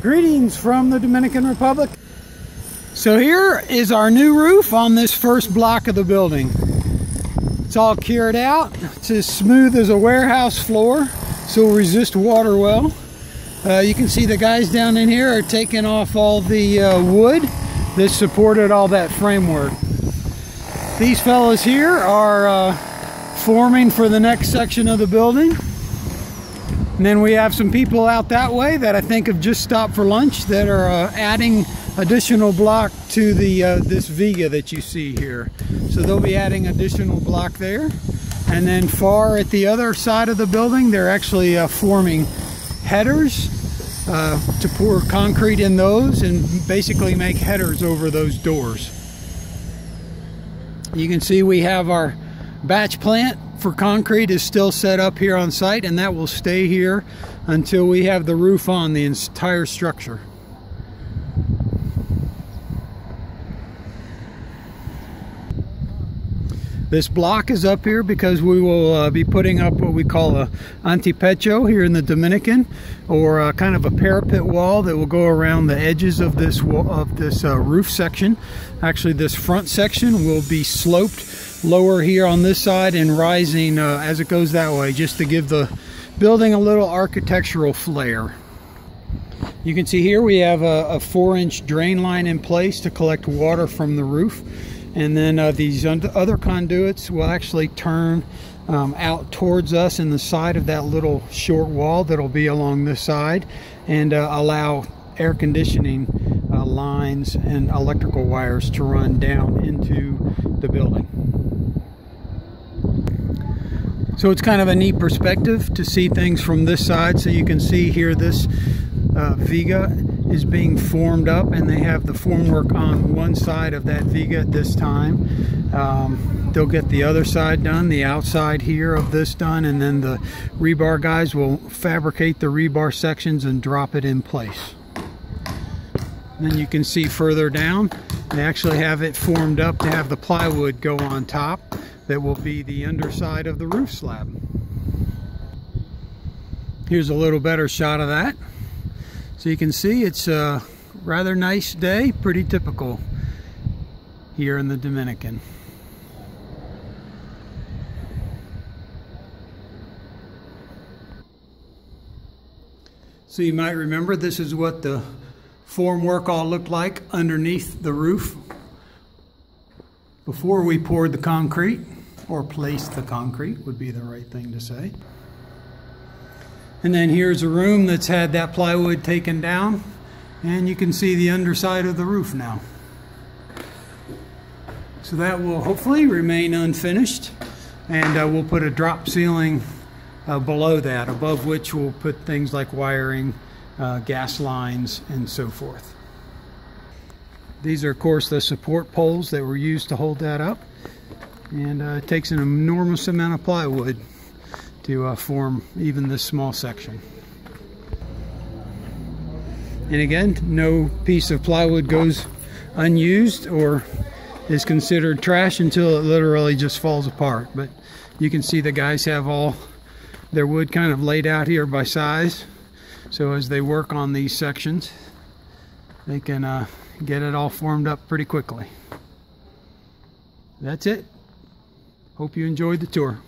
Greetings from the Dominican Republic. So here is our new roof on this first block of the building. It's all cured out. It's as smooth as a warehouse floor, so it'll resist water well. You can see the guys down in here are taking off all the wood that supported all that framework. These fellows here are forming for the next section of the building. And then we have some people out that way that I think have just stopped for lunch that are adding additional block to the this viga that you see here. So they'll be adding additional block there. And then far at the other side of the building, they're actually forming headers to pour concrete in those and basically make headers over those doors. You can see we have our batch plant for concrete is still set up here on site, and that will stay here until we have the roof on the entire structure. This block is up here because we will be putting up what we call a antepecho here in the Dominican, or kind of a parapet wall that will go around the edges of this roof section. Actually, this front section will be sloped lower here on this side and rising as it goes that way, just to give the building a little architectural flair. You can see here we have a 4-inch drain line in place to collect water from the roof, and then these other conduits will actually turn out towards us in the side of that little short wall that'll be along this side, and allow air conditioning lines and electrical wires to run down into the building. So it's kind of a neat perspective to see things from this side. So you can see here this viga is being formed up, and they have the formwork on one side of that viga at this time. They'll get the other side done, the outside here of this done, and then the rebar guys will fabricate the rebar sections and drop it in place. Then you can see further down, they actually have it formed up to have the plywood go on top. That will be the underside of the roof slab. Here's a little better shot of that. So you can see it's a rather nice day, pretty typical here in the Dominican. So you might remember this is what the formwork all looked like underneath the roof before we poured the concrete, or placed the concrete would be the right thing to say. And then here's a room that's had that plywood taken down, and you can see the underside of the roof now. So that will hopefully remain unfinished, and we'll put a drop ceiling below that, above which we'll put things like wiring, gas lines, and so forth. These are, of course, the support poles that were used to hold that up, and it takes an enormous amount of plywood to form even this small section. And again, no piece of plywood goes unused or is considered trash until it literally just falls apart. But you can see the guys have all their wood kind of laid out here by size, so as they work on these sections, they can get it all formed up pretty quickly. That's it. Hope you enjoyed the tour.